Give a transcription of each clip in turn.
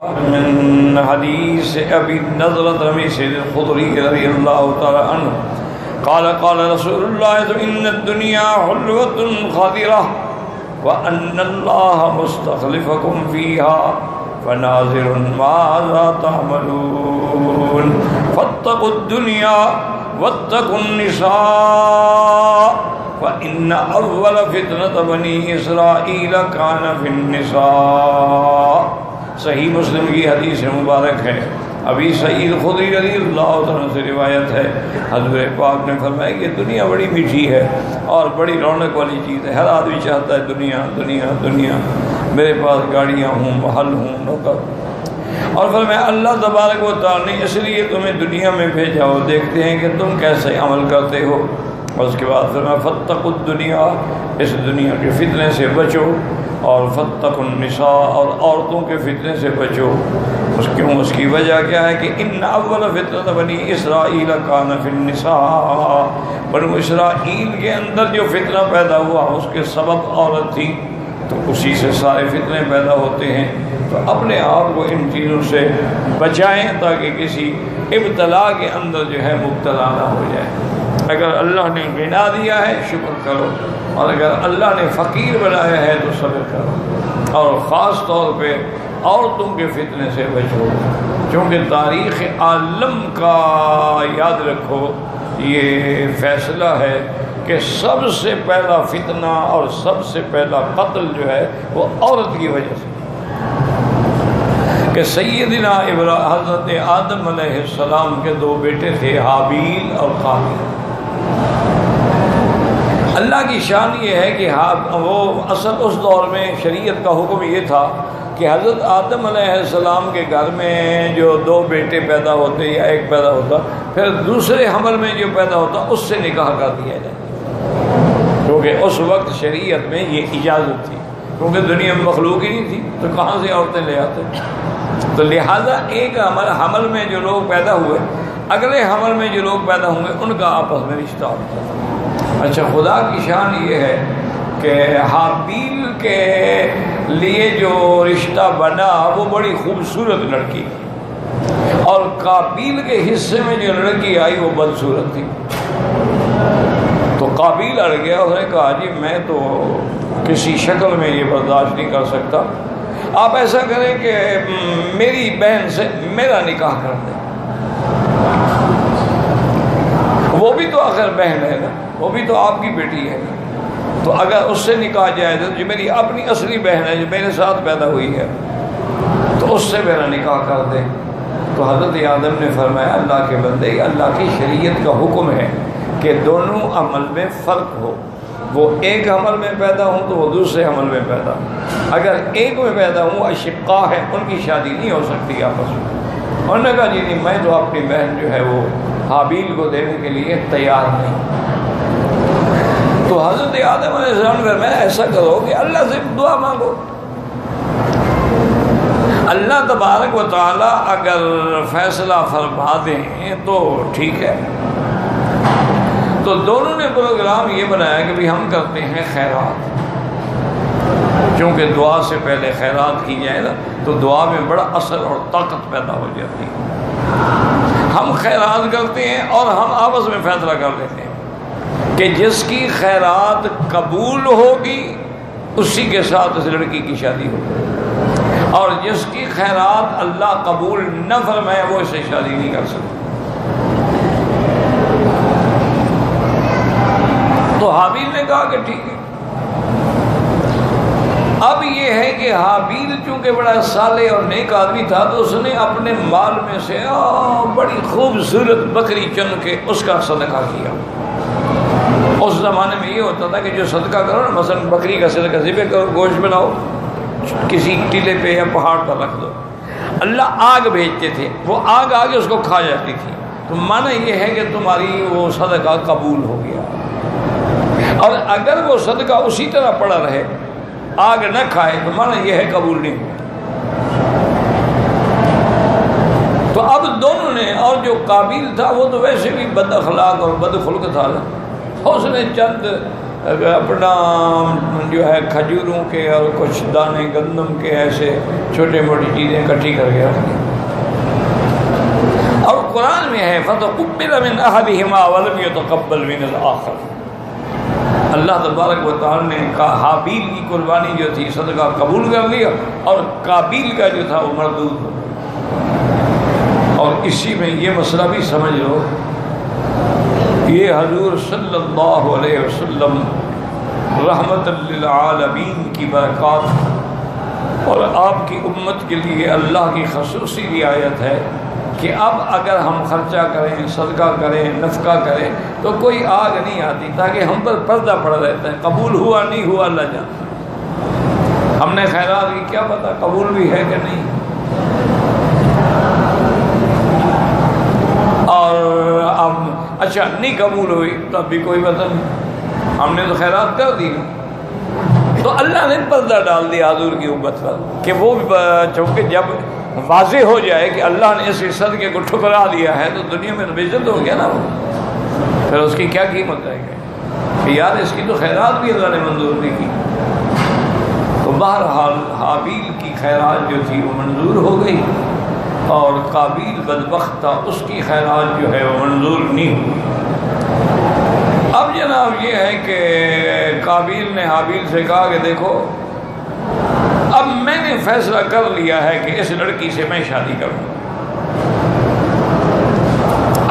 من حدیث ابی نضرة بن سعید الخدری رضی اللہ تعالی عنہ قال قال رسول اللہ ان الدنیا حلوة خضرة وان اللہ مستخلفکم فیہا فناظر ماذا تعملون فاتقوا الدنیا واتقوا النساء فإن أول فتنة بني إسرائيل كان في النساء۔ صحیح مسلم کی حدیث مبارک ہے، ابی سعید خدری رضی اللہ عنہ سے روایت ہے، حضرت پاک نے فرمایا کہ دنیا بڑی میٹھی ہے اور بڑی رونق والی چیز ہے، ہر آدمی چاہتا ہے دنیا دنیا دنیا، میرے پاس گاڑیاں ہوں، محل ہوں، نوکر۔ اور فرمایا اللہ تبارک و تعالی نے اس لیے تمہیں دنیا میں بھیجا ہو، دیکھتے ہیں کہ تم کیسے عمل کرتے ہو۔ اور اس کے بعد فرمایا فاتقوا الدنیا، اس دنیا کے فتنے سے بچو، اور فاتقوا النساء، اور عورتوں کے فتنے سے بچو۔ اس کی وجہ کیا ہے کہ ان اول فتنہ بنی اسرائیل کان فی النساء، بنو اسرائیل کے اندر جو فتنہ پیدا ہوا اس کے سبب عورت تھی، تو اسی سے سارے فتنے پیدا ہوتے ہیں۔ تو اپنے آپ کو ان چیزوں سے بچائیں تاکہ کسی ابتلا کے اندر جو ہے مبتلا نہ ہو جائے۔ اگر اللہ نے غنا دیا ہے شکر کرو، اور اگر اللہ نے فقیر بنایا ہے تو صبر کرو، اور خاص طور پہ عورتوں کے فتنے سے بچو، کیونکہ تاریخ عالم کا یاد رکھو یہ فیصلہ ہے کہ سب سے پہلا فتنہ اور سب سے پہلا قتل جو ہے وہ عورت کی وجہ سے، کہ سیدنا حضرت آدم علیہ السلام کے دو بیٹے تھے، حابیل اور قابیل۔ اللہ کی شان یہ ہے کہ وہ اصل اس دور میں شریعت کا حکم یہ تھا کہ حضرت آدم علیہ السلام کے گھر میں جو دو بیٹے پیدا ہوتے یا ایک پیدا ہوتا، پھر دوسرے حمل میں جو پیدا ہوتا اس سے نکاح کر دیا جائے، کیونکہ اس وقت شریعت میں یہ اجازت تھی، کیونکہ دنیا میں مخلوق ہی نہیں تھی تو کہاں سے عورتیں لے آتے۔ تو لہٰذا ایک حمل میں جو لوگ پیدا ہوئے، اگلے حمل میں جو لوگ پیدا ہوں گے ان کا آپس میں رشتہ ہوتا ہے۔ اچھا، خدا کی شان یہ ہے کہ حابیل کے لیے جو رشتہ بنا وہ بڑی خوبصورت لڑکی، اور قابیل کے حصے میں جو لڑکی آئی وہ بدصورت تھی۔ تو قابیل اڑ گیا، اس نے کہا جی میں تو کسی شکل میں یہ برداشت نہیں کر سکتا، آپ ایسا کریں کہ میری بہن سے میرا نکاح کر دیں۔ وہ بھی تو آخر بہن ہے نا، وہ بھی تو آپ کی بیٹی ہے، تو اگر اس سے نکاح جائے تو جو میری اپنی اصلی بہن ہے جو میرے ساتھ پیدا ہوئی ہے تو اس سے میرا نکاح کر دیں۔ تو حضرت آدم نے فرمایا اللہ کے بندے، اللہ کی شریعت کا حکم ہے کہ دونوں عمل میں فرق ہو، وہ ایک عمل میں پیدا ہوں تو وہ دوسرے عمل میں پیدا ہوں، اگر ایک میں پیدا ہوں اشقاء ہے ان کی شادی نہیں ہو سکتی آپس میں۔ انہوں نے کہا جی نہیں، میں تو اپنی بہن جو ہے وہ حابیل کو دینے کے لیے تیار نہیں۔ تو حضرت آدم علیہ السلام نے میں ایسا کرو کہ اللہ سے دعا مانگو، اللہ تبارک و تعالی اگر فیصلہ فرما دیں تو ٹھیک ہے۔ تو دونوں نے پروگرام یہ بنایا کہ بھی ہم کرتے ہیں خیرات، کیونکہ دعا سے پہلے خیرات کی جائے نا تو دعا میں بڑا اثر اور طاقت پیدا ہو جاتی ہے۔ ہم خیرات کرتے ہیں اور ہم آپس میں فیصلہ کر لیتے ہیں کہ جس کی خیرات قبول ہوگی اسی کے ساتھ اس لڑکی کی شادی ہوگی، اور جس کی خیرات اللہ قبول نہ فرمائے وہ اس سے شادی نہیں کر سکتا۔ تو حابیل نے کہا کہ ٹھیک ہے۔ اب یہ ہے کہ حابیل چونکہ بڑا صالح اور نیک آدمی تھا تو اس نے اپنے مال میں سے بڑی خوبصورت بکری چن کے اس کا صدقہ کیا۔ اس زمانے میں یہ ہوتا تھا کہ جو صدقہ کرو نا، مثلا بکری کا صدقہ ذبح کرو، گوشت بناؤ، کسی ٹیلے پہ یا پہاڑ پر رکھ دو، اللہ آگ بھیجتے تھے، وہ آگ آگے اس کو کھا جاتی تھی، تو معنی یہ ہے کہ تمہاری وہ صدقہ قبول ہو گیا۔ اور اگر وہ صدقہ اسی طرح پڑا رہے، آگ نہ کھائے، تو معنی یہ ہے قبول نہیں ہوا۔ تو اب دونوں نے، اور جو قابیل تھا وہ تو ویسے بھی بد اخلاق اور بد خلق تھا، اس نے چند اپنا جو ہے کھجوروں کے اور کچھ دانے گندم کے ایسے چھوٹے موٹی چیزیں اکٹھی کر گیا. اور قرآن میں ہے فَتَقُبِّلَ مِنْ أَحَدِهِمَا وَلَمْ يُتَقَبَّلْ مِنَ الْآخَرِ. اللہ تبارک و تعالی نے حابیل کی قربانی جو تھی صدقہ قبول کر لیا اور قابیل کا جو تھا وہ مردود ہو گیا. اور اسی میں یہ مسئلہ بھی سمجھ لو، یہ حضور صلی اللہ علیہ وسلم رحمت للعالمین کی برکات اور آپ کی امت کے لیے اللہ کی خصوصی رعایت ہے کہ اب اگر ہم خرچہ کریں، صدقہ کریں، نفقہ کریں تو کوئی آگ نہیں آتی، تاکہ ہم پر پردہ پڑا رہتا ہے. قبول ہوا نہیں ہوا اللہ جانتا. ہم نے خیرات کی کیا پتہ قبول بھی ہے کہ نہیں. اور اب اچھا نہیں قبول ہوئی تب بھی کوئی بات نہیں، ہم نے تو خیرات کر دی. تو اللہ نے پردہ ڈال دیا حضور کی امت پر کہ وہ چونکہ جب واضح ہو جائے کہ اللہ نے اس صدقے کو ٹھکرا دیا ہے تو دنیا میں بے عزت ہو گیا نا وہ، پھر اس کی کیا قیمت رہے گی کہ یار اس کی تو خیرات بھی اللہ نے منظور نہیں کی. تو بہرحال حابیل کی خیرات جو تھی وہ منظور ہو گئی اور قابیل بدبخت تھا، اس کی خیرات جو ہے وہ منظور نہیں ہوئی. اب جناب یہ ہے کہ قابیل نے حابیل سے کہا کہ دیکھو اب میں نے فیصلہ کر لیا ہے کہ اس لڑکی سے میں شادی کروں.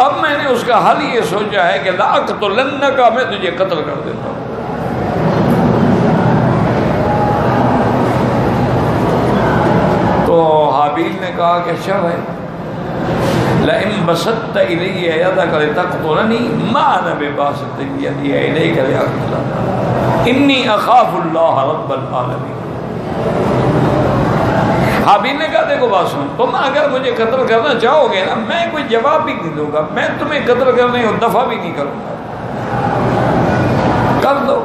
اب میں نے اس کا حل یہ سوچا ہے کہ لأقتلنک، میں تجھے قتل کر دیتا ہوں. تو حابیل نے کہا کہ اچھا بھائی لئن بسطت الی یدک لتقتلنی ما انا بباسط یدی الیک لأقتلک انی اخاف اللہ رب العالمین. حابیل نے کہا دیکھو بات سن، تم اگر مجھے قتل کرنا چاہو گے نا میں کوئی جواب بھی نہیں دوں گا، میں تمہیں قتل کرنے کو دفع بھی نہیں کروں گا. کر دو،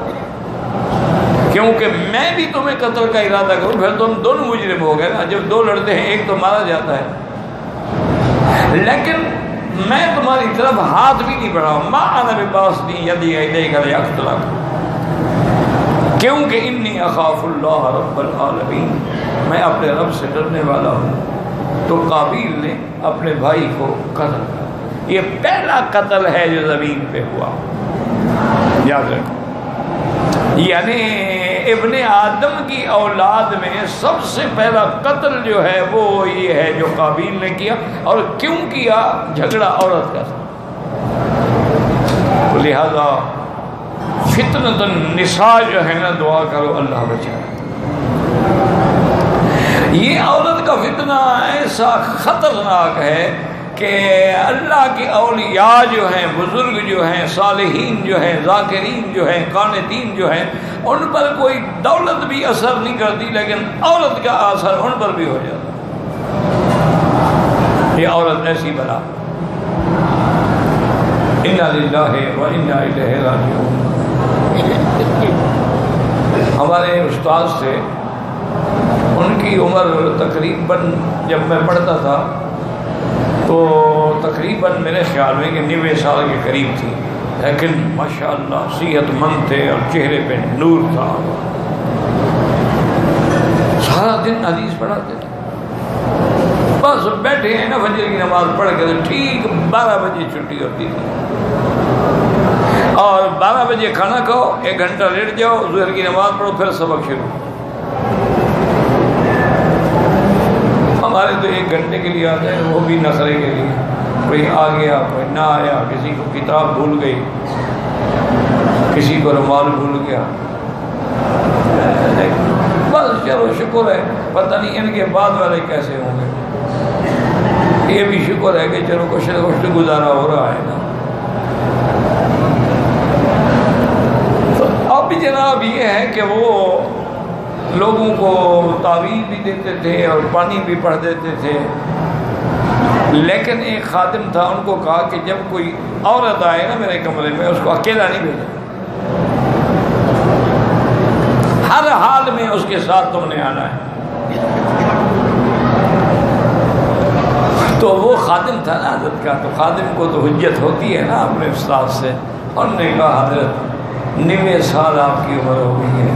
کیونکہ میں بھی تمہیں قتل کا ارادہ کروں پھر تم دونوں مجرم ہو گئے نا. جب دو لڑتے ہیں ایک تو مارا جاتا ہے، لیکن میں تمہاری طرف ہاتھ بھی نہیں بڑھاؤں. ما انا بباسط یدی الیک لأقتلک کیونکہ انی اخاف اللہ رب العالمین، میں اپنے رب سے ڈرنے والا ہوں. تو قابیل نے اپنے بھائی کو قتل کیا. یہ پہلا قتل ہے جو زمین پہ ہوا، یاد رکھو. یعنی ابن آدم کی اولاد میں سب سے پہلا قتل جو ہے وہ یہ ہے جو قابیل نے کیا. اور کیوں کیا؟ جھگڑا عورت کا. لہذا فتنۃ النساء جو ہے نا دعا کرو اللہ بچائے. یہ عورت کا فتنہ ایسا خطرناک ہے کہ اللہ کے اولیاء جو ہیں، بزرگ جو ہیں، صالحین جو ہیں، ذاکرین جو ہیں، قانتین جو ہیں، ان پر کوئی دولت بھی اثر نہیں کرتی لیکن عورت کا اثر ان پر بھی ہو جاتا. یہ عورت ایسی بلا. انا للہ و انا الیہ راجعون. ہمارے استاد سے ان کی عمر تقریباً جب میں پڑھتا تھا تو تقریباً میرے خیال میں کہ 90 سال کے قریب تھی، لیکن ماشاءاللہ صحت مند تھے اور چہرے پہ نور تھا. سارا دن حدیث پڑھاتے تھے. بس بیٹھے ہیں نا فجر کی نماز پڑھ کے تو ٹھیک 12 بجے چھٹی ہوتی تھی اور 12 بجے کھانا کھاؤ، 1 گھنٹہ لیٹ جاؤ، ظہر کی نماز پڑھو، پھر سبق شروع. ہمارے تو 1 گھنٹے کے لیے آتے ہیں، وہ بھی نخرے کے لیے. کوئی آ گیا کوئی نہ آیا، کسی کو کتاب بھول گئی، کسی کو رومال بھول گیا. بس چلو شکر ہے، پتہ نہیں ان کے بعد والے کیسے ہوں گے. یہ بھی شکر ہے کہ چلو کچھ نہ کچھ گزارا ہو رہا ہے نا. تو اب جناب یہ ہے کہ وہ لوگوں کو تعویذ بھی دیتے تھے اور پانی بھی پڑھ دیتے تھے. لیکن ایک خادم تھا، ان کو کہا کہ جب کوئی عورت آئے نا میرے کمرے میں اس کو اکیلا نہیں بھیجا، ہر حال میں اس کے ساتھ تم نے آنا ہے. تو وہ خادم تھا نا حضرت کا، تو خادم کو تو حجت ہوتی ہے نا اپنے استاد سے. اور نے کہا حضرت 90 سال آپ کی عمر ہو گئی ہے،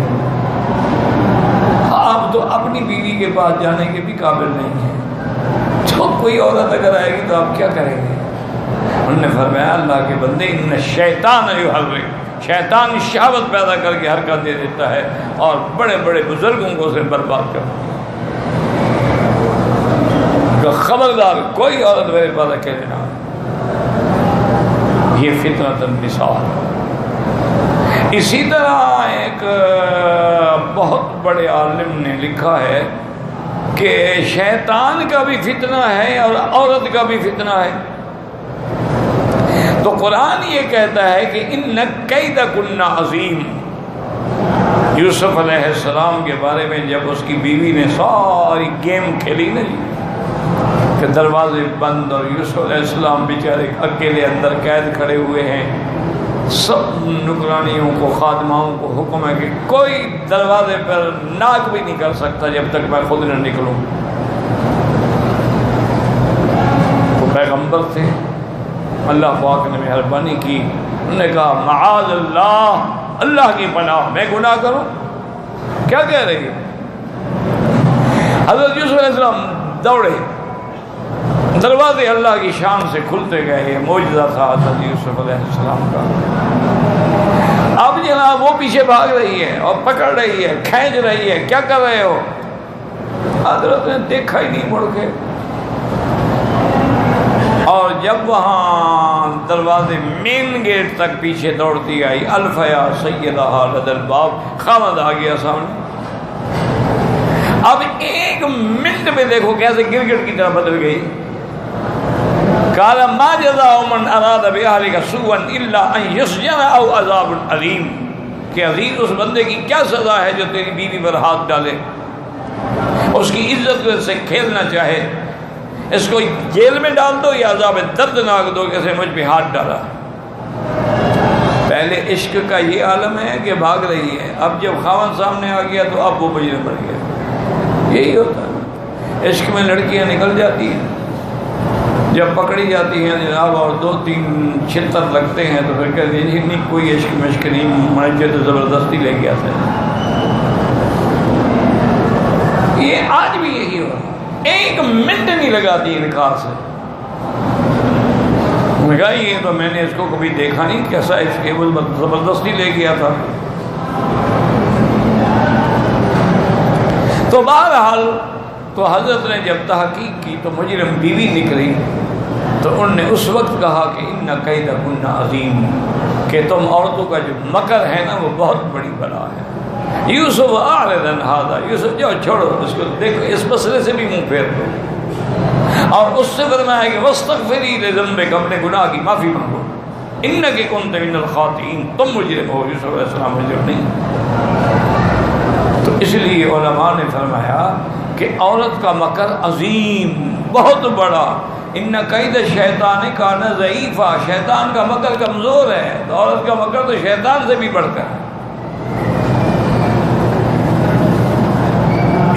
آپ تو اپنی بیوی کے پاس جانے کے بھی قابل نہیں ہیں، تو کوئی عورت اگر آئے گی تو آپ کیا کریں گے؟ انہوں نے فرمایا اللہ کے بندے ان شیطان یحرک، شیطان شہوت پیدا کر کے حرکت دے دیتا ہے اور بڑے بڑے بزرگوں کو اسے برباد کر دیتا ہے، خبردار کوئی عورت میرے پاس اکیلے نہ آئے۔ یہ فتنۃ النساء۔ اسی طرح ایک بہت بڑے عالم نے لکھا ہے کہ شیطان کا بھی فتنہ ہے اور عورت کا بھی فتنہ ہے۔ تو قرآن یہ کہتا ہے کہ ان کیدکن عظیم۔ یوسف علیہ السلام کے بارے میں جب اس کی بیوی نے ساری گیم کھیلی نا جی، کہ دروازے بند اور یوسف علیہ السلام بیچارے اکیلے اندر قید کھڑے ہوئے ہیں، سب نگرانیوں کو خادماؤں کو حکم ہے کہ کوئی دروازے پر ناک بھی نہیں کر سکتا جب تک میں خود نہ نکلوں۔ تو پیغمبر تھے، اللہ پاک نے مہربانی کی، انہوں نے کہا معاذ اللہ، اللہ کی پناہ، میں گناہ کروں؟ کیا کہہ رہی ہے؟ حضرت یوسف علیہ السلام دوڑے، دروازے اللہ کی شان سے کھلتے گئے، یہ معجزہ تھا حضرت یوسف علیہ السلام کا۔ اب جناب وہ پیچھے بھاگ رہی ہے اور پکڑ رہی ہے، کھینچ رہی ہے، کیا کر رہے ہو؟ حضرت نے دیکھا ہی نہیں مڑ کے، اور جب وہاں دروازے مین گیٹ تک پیچھے دوڑتی آئی، الفیا سیدہا لدی الباب، خامد آ گیا سامنے۔ اب ایک منٹ میں دیکھو کیسے گرگٹ کی طرح بدل گئی۔ قال ما جزاء من اراد باهلك سوءا الا ان يسجن او عذاب علیم، کہ عزیز اس بندے کی کیا سزا ہے جو تیری بیوی پر ہاتھ ڈالے، اس کی عزت سے کھیلنا چاہے، اس کو جیل میں ڈال دو یا عذاب دردناک دو کہ اسے مجھ پہ ہاتھ ڈالا۔ پہلے عشق کا یہ عالم ہے کہ بھاگ رہی ہے، اب جب خاوند سامنے آ گیا تو اب وہ مجرم بن گیا۔ یہی ہوتا ہے عشق میں، لڑکیاں نکل جاتی ہیں، جب پکڑی جاتی ہیں جناب اور 2-3 چھتر لگتے ہیں تو پھر کہتے ہیں نہیں کوئی عشق مشق نہیں، مجھے تو زبردستی لے گیا تھا۔ یہ آج بھی یہی ہو، ایک منٹ نہیں لگاتی انکار سے۔ میں کہا یہ تو میں نے اس کو کبھی دیکھا نہیں، کیسا عشق ہے، وہ زبردستی لے گیا تھا۔ تو بہرحال تو حضرت نے جب تحقیق کی تو مجرم بیوی نکلی، تو انہوں نے اس وقت کہا کہ ان کیدکن عظیم، کہ تم عورتوں کا جو مکر ہے نا وہ بہت بڑی بلا ہے۔ یوسف اعرض عن ھذا، یوسف جو چھوڑو اس کو، دیکھو اس مسئلے سے بھی منہ پھیر دو، اور اس سے فرمایا کہ واستغفری لذنبک، اپنے گناہ کی معافی مانگو، انک کنت من الخاطئین، تم مجرم ہو، یوسف علیہ السلام مجرم نہیں۔ تو اس لیے علماء نے فرمایا کہ عورت کا مکر عظیم، بہت بڑا، ان کید شیطان کان ضعیفا، شیطان کا مکر کمزور ہے، تو عورت کا مکر تو شیطان سے بھی بڑھ کر ہے۔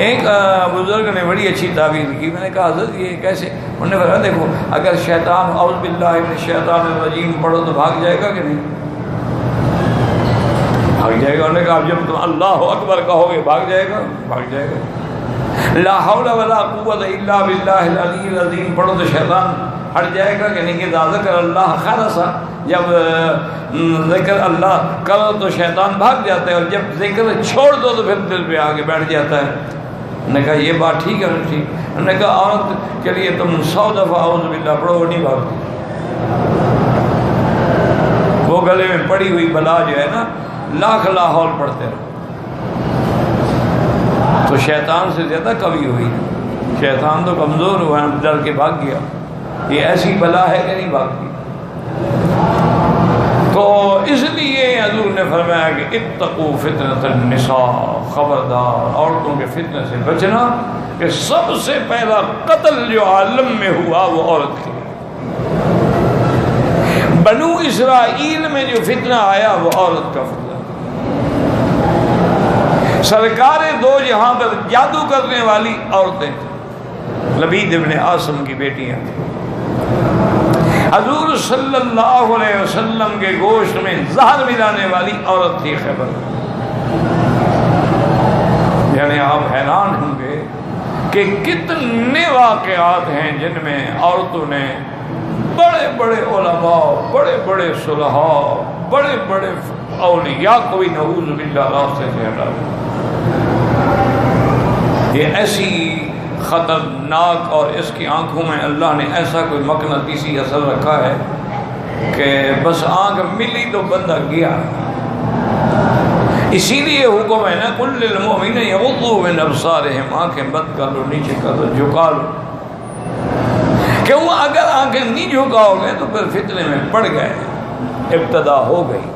ایک بزرگ نے بڑی اچھی تعبیر کی، میں نے کہا حضرت یہ کیسے؟ انہوں نے فرمایا دیکھو اگر شیطان اعوذ باللہ من الشیطان الرجیم پڑھو تو بھاگ جائے گا کہ نہیں؟ بھاگ جائے گا۔ انہوں نے کہا جب تم اللہ اکبر کہو گے بھاگ جائے گا؟ بھاگ جائے گا۔ لا حول ولا قوت الا باللہ العلی العظیم پڑھو تو شیطان ہٹ جائے گا کہ نہیں؟ کہ ذکر اللہ خلصا، جب ذکر اللہ کرو تو شیطان بھاگ جاتا ہے، اور جب ذکر چھوڑ دو تو پھر دل پہ آگے بیٹھ جاتا ہے۔ انہوں نے کہا یہ بات ٹھیک ہے ٹھیک۔ انہوں نے کہا عورت کے لیے تم 100 دفعہ اعوذ باللہ پڑھو، وہ نہیں بھاگتی۔ وہ گلے میں پڑی ہوئی بلا جو ہے نا، لاکھ لاحول پڑھتے رہو تو شیطان سے زیادہ قوی ہوئی۔ شیطان تو کمزور ہوا، ڈر کے بھاگ گیا۔ یہ ایسی بلا ہے کہ نہیں بھاگتی۔ تو اس لیے حضور نے فرمایا کہ اتقوا فتنۃ النساء، خبردار عورتوں کے فتنے سے بچنا، کہ سب سے پہلا قتل جو عالم میں ہوا وہ عورت کی۔ بنو اسرائیل میں جو فتنہ آیا وہ عورت کا فتنہ۔ سرکار دو جہاں پر جادو کرنے والی عورتیں تھیں، لبید ابن عاصم کی بیٹیاں تھیں۔ حضور صلی اللہ علیہ وسلم کے گوشت میں زہر ملانے والی عورت تھی خیبر۔ یعنی آپ حیران ہوں گے کہ کتنے واقعات ہیں جن میں عورتوں نے بڑے بڑے علماء، بڑے بڑے صلحاء، بڑے بڑے اولیاء کو بھی نعوذ باللہ راستے سے ہٹا دیا۔ یہ ایسی خطرناک اور اس کی آنکھوں میں اللہ نے ایسا کوئی مقناطیسی اثر رکھا ہے کہ بس آنکھ ملی تو بندہ گیا۔ اسی لیے حکم ہے نا کل للمؤمنین یغضوا من ابصارہم، آنکھیں بند کر لو، نیچے کر لو، جھکا لو، کیوں اگر آنکھیں نہیں جھکاؤ گے تو پھر فتنے میں پڑ گئے، ابتدا ہو گئی۔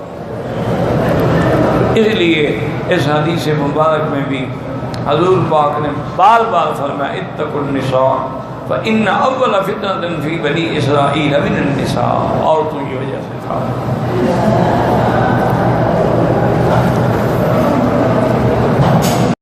اس لیے اس حدیث مبارک میں بھی حضور پاک نے بار بار فرمایا اتقوا النساء فإن اول فتنة في بني اسرائیل من النساء، عورتوں کی وجہ سے تھا۔